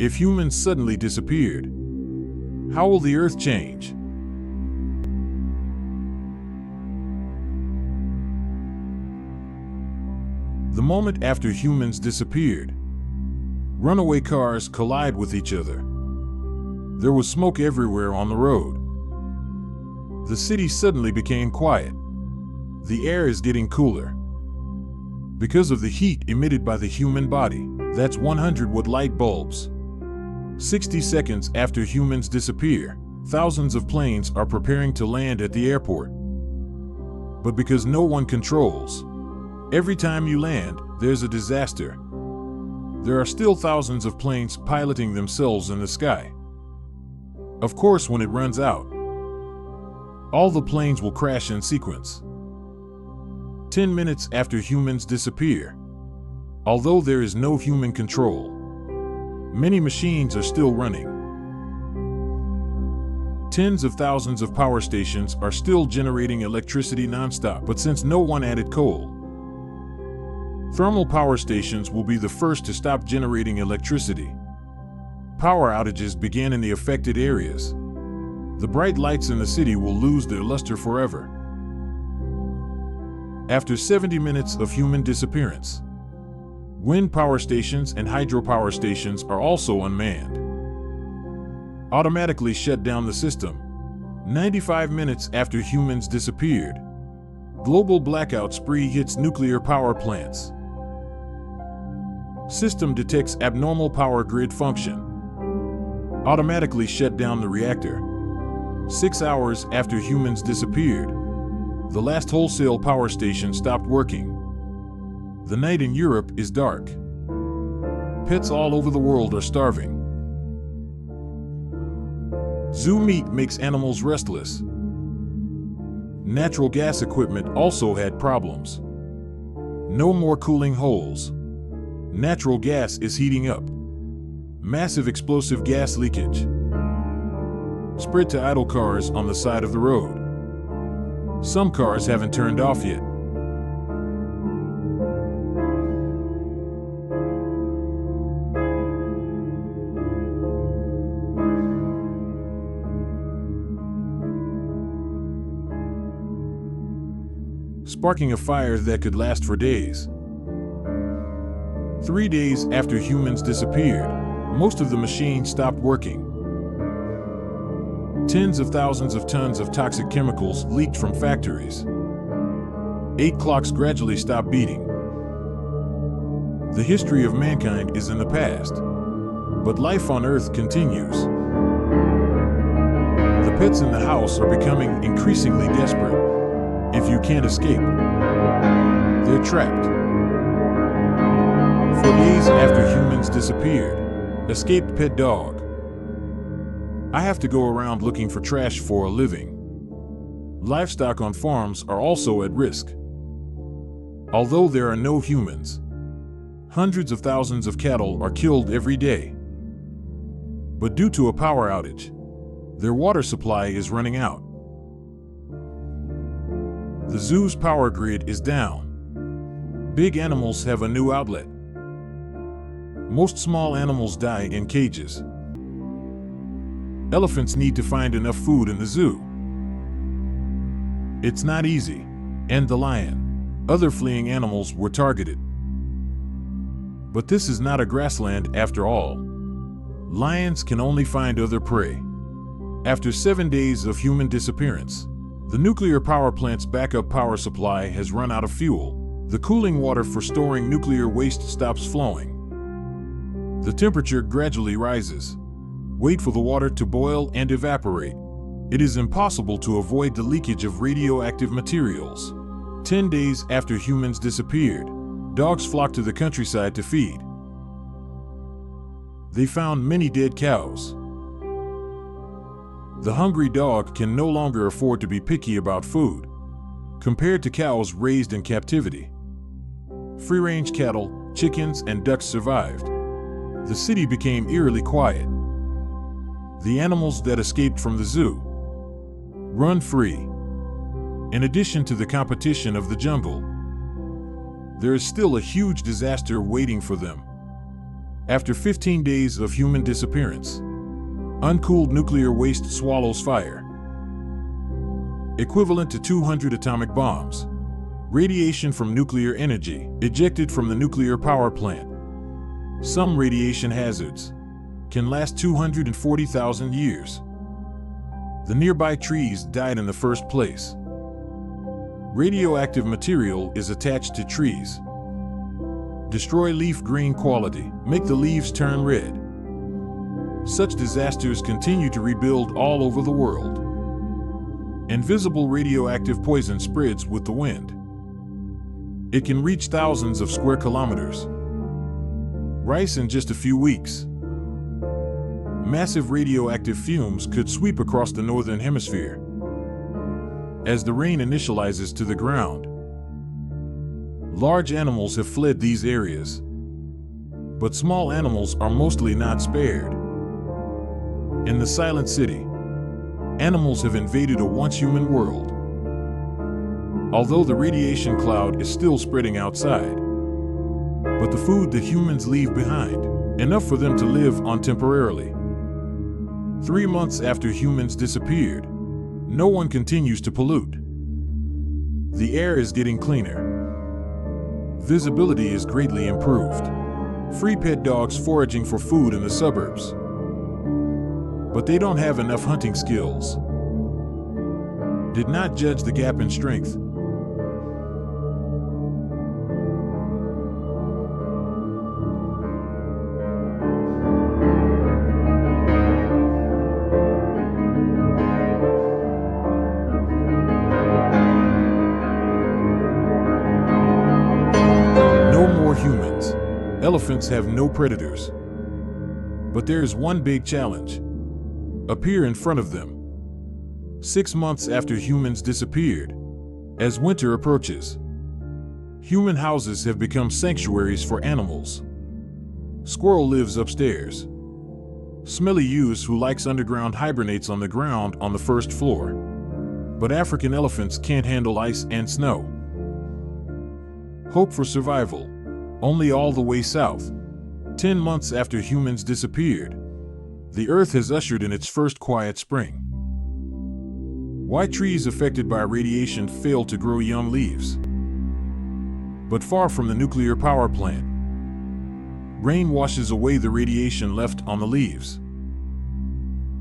If humans suddenly disappeared, how will the Earth change? The moment after humans disappeared, runaway cars collide with each other. There was smoke everywhere on the road. The city suddenly became quiet. The air is getting cooler because of the heat emitted by the human body. That's 100-watt light bulbs. 60 seconds after humans disappear, thousands of planes are preparing to land at the airport. But because no one controls, every time you land, there's a disaster. There are still thousands of planes piloting themselves in the sky. Of course, when it runs out, all the planes will crash in sequence. 10 minutes after humans disappear, although there is no human control, many machines are still running. Tens of thousands of power stations are still generating electricity nonstop, but since no one added coal, thermal power stations will be the first to stop generating electricity. Power outages begin in the affected areas. The bright lights in the city will lose their luster forever. After 70 minutes of human disappearance, wind power stations and hydropower stations are also unmanned. Automatically shut down the system. 95 minutes after humans disappeared, global blackout spree hits nuclear power plants. System detects abnormal power grid function. Automatically shut down the reactor. 6 hours after humans disappeared, the last wholesale power station stopped working. The night in Europe is dark. Pets all over the world are starving. Zoo meat makes animals restless. Natural gas equipment also had problems. No more cooling holes. Natural gas is heating up. Massive explosive gas leakage. Spread to idle cars on the side of the road. Some cars haven't turned off yet. Sparking a fire that could last for days. 3 days after humans disappeared, most of the machines stopped working. Tens of thousands of tons of toxic chemicals leaked from factories. 8 clocks gradually stopped beating. The history of mankind is in the past, but life on Earth continues. The pets in the house are becoming increasingly desperate. If you can't escape, they're trapped. For days after humans disappeared, escaped pet dog. I have to go around looking for trash for a living. Livestock on farms are also at risk. Although there are no humans, hundreds of thousands of cattle are killed every day. But due to a power outage, their water supply is running out. The zoo's power grid is down. Big animals have a new outlet. Most small animals die in cages. Elephants need to find enough food in the zoo. It's not easy. And the lion. Other fleeing animals were targeted. But this is not a grassland after all. Lions can only find other prey. After 7 days of human disappearance, the nuclear power plant's backup power supply has run out of fuel. The cooling water for storing nuclear waste stops flowing. The temperature gradually rises. Wait for the water to boil and evaporate. It is impossible to avoid the leakage of radioactive materials. 10 days after humans disappeared, dogs flocked to the countryside to feed. They found many dead cows. The hungry dog can no longer afford to be picky about food, compared to cows raised in captivity. Free-range cattle, chickens, and ducks survived. The city became eerily quiet. The animals that escaped from the zoo run free. In addition to the competition of the jungle, there is still a huge disaster waiting for them. After 15 days of human disappearance, uncooled nuclear waste swallows fire, equivalent to 200 atomic bombs. Radiation from nuclear energy, ejected from the nuclear power plant. Some radiation hazards can last 240,000 years. The nearby trees died in the first place. Radioactive material is attached to trees. Destroy leaf green quality, make the leaves turn red. Such disasters continue to rebuild all over the world. Invisible radioactive poison spreads with the wind. It can reach thousands of square kilometers. Rise in just a few weeks. Massive radioactive fumes could sweep across the northern hemisphere. As the rain initializes to the ground, large animals have fled these areas, but small animals are mostly not spared. In the silent city, animals have invaded a once human world. Although the radiation cloud is still spreading outside, but the food that humans leave behind, enough for them to live on temporarily. 3 months after humans disappeared, no one continues to pollute. The air is getting cleaner. Visibility is greatly improved. Free pet dogs foraging for food in the suburbs. But they don't have enough hunting skills. Did not judge the gap in strength. Humans. Elephants have no predators. But there is one big challenge. Appear in front of them. 6 months after humans disappeared, as winter approaches, human houses have become sanctuaries for animals. Squirrel lives upstairs. Smelly Ewes, who likes underground, hibernates on the ground on the first floor. But African elephants can't handle ice and snow. Hope for survival. Only all the way south. 10 months after humans disappeared, the Earth has ushered in its first quiet spring. Why trees affected by radiation fail to grow young leaves? But far from the nuclear power plant, rain washes away the radiation left on the leaves.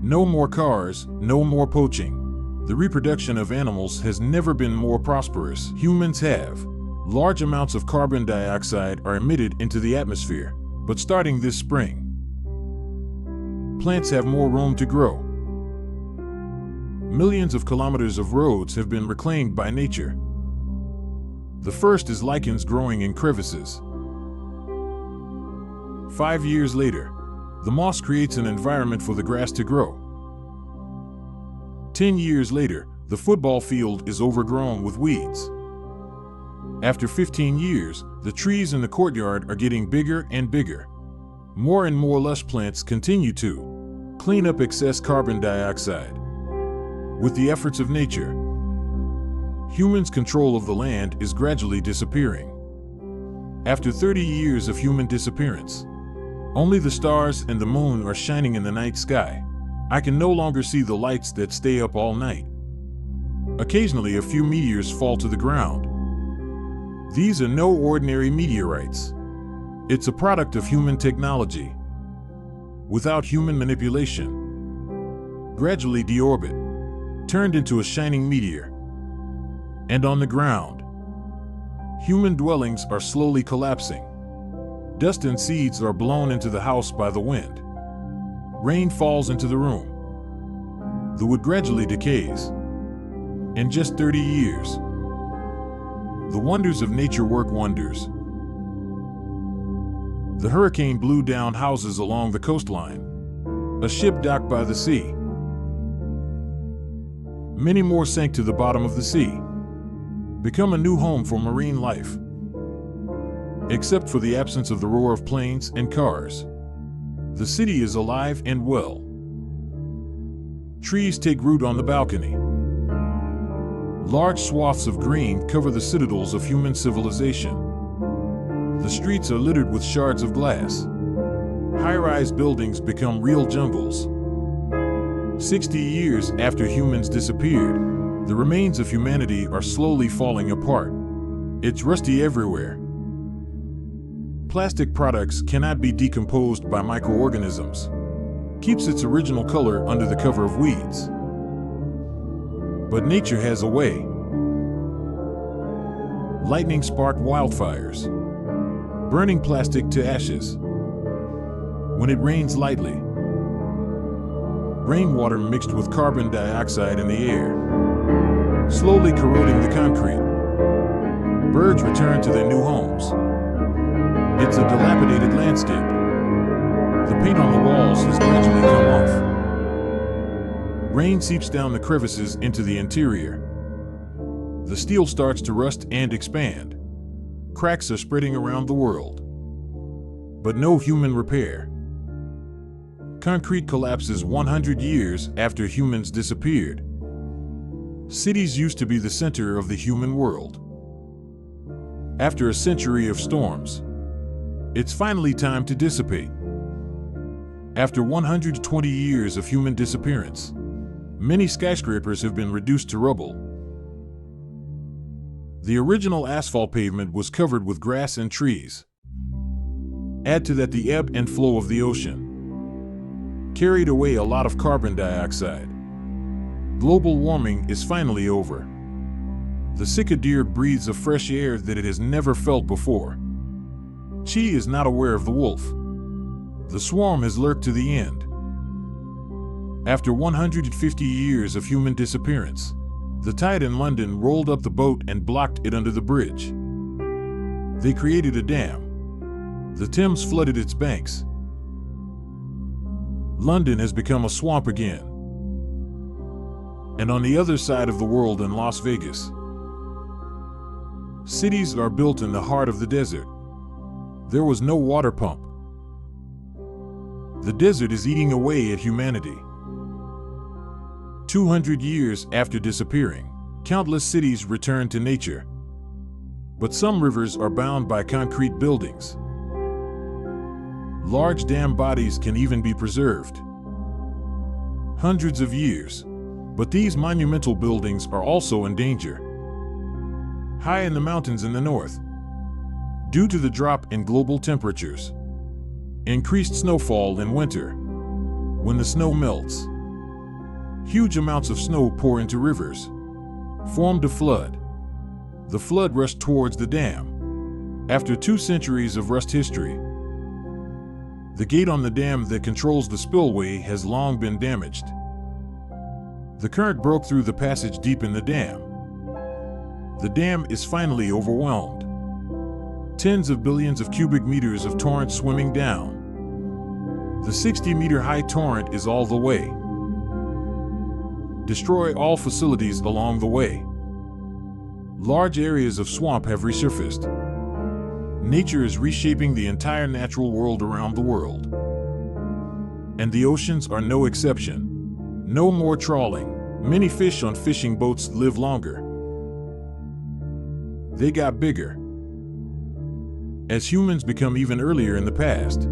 No more cars, no more poaching. The reproduction of animals has never been more prosperous. Humans have. Large amounts of carbon dioxide are emitted into the atmosphere, but starting this spring, plants have more room to grow. Millions of kilometers of roads have been reclaimed by nature. The first is lichens growing in crevices. 5 years later, the moss creates an environment for the grass to grow. 10 years later, the football field is overgrown with weeds. After 15 years, the trees in the courtyard are getting bigger and bigger. More and more lush plants continue to clean up excess carbon dioxide. With the efforts of nature, humans' control of the land is gradually disappearing. After 30 years of human disappearance, only the stars and the moon are shining in the night sky. I can no longer see the lights that stay up all night. Occasionally, a few meteors fall to the ground. These are no ordinary meteorites. It's a product of human technology. Without human manipulation, gradually deorbit, turned into a shining meteor. And on the ground, human dwellings are slowly collapsing. Dust and seeds are blown into the house by the wind. Rain falls into the room. The wood gradually decays. In just 30 years, the wonders of nature work wonders. The hurricane blew down houses along the coastline. A ship docked by the sea. Many more sank to the bottom of the sea. Become a new home for marine life. Except for the absence of the roar of planes and cars, the city is alive and well. Trees take root on the balcony. Large swaths of green cover the citadels of human civilization. The streets are littered with shards of glass. High-rise buildings become real jungles. 60 years after humans disappeared, the remains of humanity are slowly falling apart. It's rusty everywhere. Plastic products cannot be decomposed by microorganisms. Keeps its original color under the cover of weeds. But nature has a way. Lightning sparked wildfires, burning plastic to ashes. When it rains lightly, rainwater mixed with carbon dioxide in the air, slowly corroding the concrete. Birds return to their new homes. It's a dilapidated landscape. The paint on the walls has gradually come off. Rain seeps down the crevices into the interior. The steel starts to rust and expand. Cracks are spreading around the world. But no human repair. Concrete collapses 100 years after humans disappeared. Cities used to be the center of the human world. After a century of storms, it's finally time to dissipate. After 120 years of human disappearance, many skyscrapers have been reduced to rubble. The original asphalt pavement was covered with grass and trees. Add to that the ebb and flow of the ocean carried away a lot of carbon dioxide. Global warming is finally over. The cicadee breathes a fresh air that it has never felt before. Chi is not aware of the wolf. The swarm has lurked to the end. After 150 years of human disappearance, the tide in London rolled up the boat and blocked it under the bridge. They created a dam. The Thames flooded its banks. London has become a swamp again. And on the other side of the world in Las Vegas, cities are built in the heart of the desert. There was no water pump. The desert is eating away at humanity. 200 years after disappearing, countless cities return to nature. But some rivers are bound by concrete buildings. Large dam bodies can even be preserved. Hundreds of years, but these monumental buildings are also in danger. High in the mountains in the north, due to the drop in global temperatures, increased snowfall in winter. When the snow melts, huge amounts of snow pour into rivers, formed a flood. The flood rushed towards the dam. After 2 centuries of rust history, the gate on the dam that controls the spillway has long been damaged. The current broke through the passage deep in the dam. The dam is finally overwhelmed. Tens of billions of cubic meters of torrent swimming down. The 60-meter-high torrent is all the way. Destroy all facilities along the way. Large areas of swamp have resurfaced. Nature is reshaping the entire natural world around the world. And the oceans are no exception. No more trawling. Many fish on fishing boats live longer. They got bigger. As humans become even earlier in the past,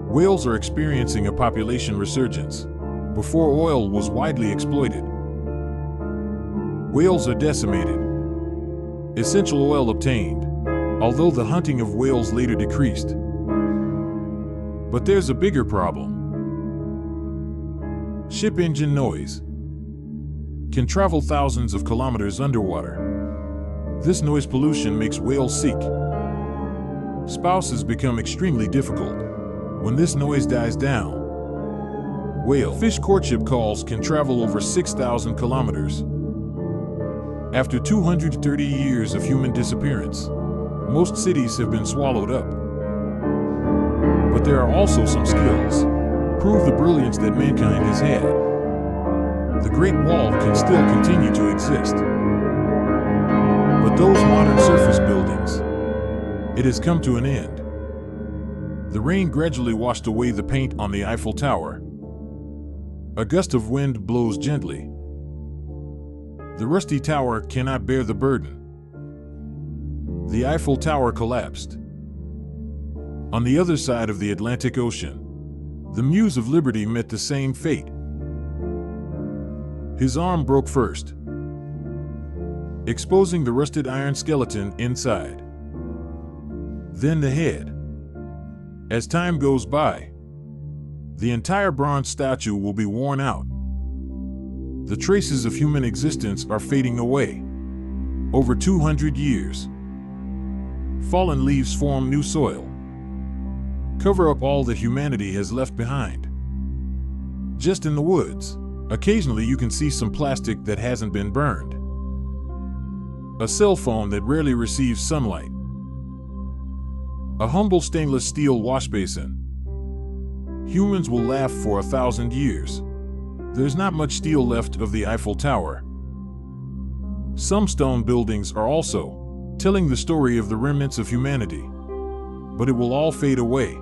whales are experiencing a population resurgence. Before oil was widely exploited, whales are decimated. Essential oil obtained, although the hunting of whales later decreased. But there's a bigger problem. Ship engine noise can travel thousands of kilometers underwater. This noise pollution makes whales sick. Spouses become extremely difficult. When this noise dies down, whale-fish courtship calls can travel over 6,000 kilometers. After 230 years of human disappearance, most cities have been swallowed up. But there are also some skills. Prove the brilliance that mankind has had. The Great Wall can still continue to exist. But those modern surface buildings, it has come to an end. The rain gradually washed away the paint on the Eiffel Tower. A gust of wind blows gently. The rusty tower cannot bear the burden. The Eiffel Tower collapsed. On the other side of the Atlantic Ocean, the Muse of Liberty met the same fate. His arm broke first, exposing the rusted iron skeleton inside. Then the head. As time goes by, the entire bronze statue will be worn out. The traces of human existence are fading away. Over 200 years, fallen leaves form new soil, cover up all that humanity has left behind. Just in the woods, occasionally you can see some plastic that hasn't been burned, a cell phone that rarely receives sunlight, a humble stainless steel wash basin. Humans will laugh for 1,000 years. There's not much steel left of the Eiffel Tower. Some stone buildings are also telling the story of the remnants of humanity, but it will all fade away.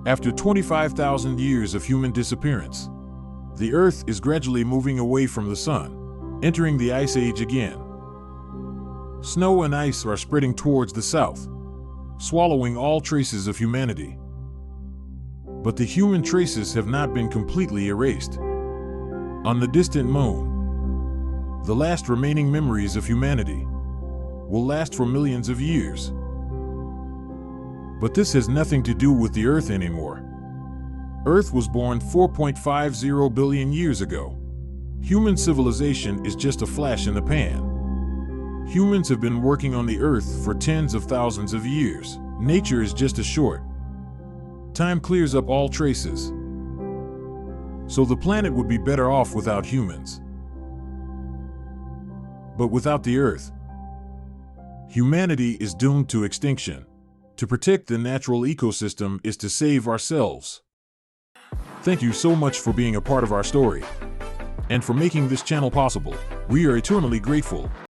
After 25,000 years of human disappearance, the Earth is gradually moving away from the sun, entering the Ice Age again. Snow and ice are spreading towards the south, swallowing all traces of humanity. But the human traces have not been completely erased. On the distant moon, the last remaining memories of humanity will last for millions of years. But this has nothing to do with the Earth anymore. Earth was born 4.50 billion years ago. Human civilization is just a flash in the pan. Humans have been working on the Earth for tens of thousands of years. Nature is just a short. Time clears up all traces. So the planet would be better off without humans. But without the Earth, humanity is doomed to extinction. To protect the natural ecosystem is to save ourselves. Thank you so much for being a part of our story and for making this channel possible. We are eternally grateful.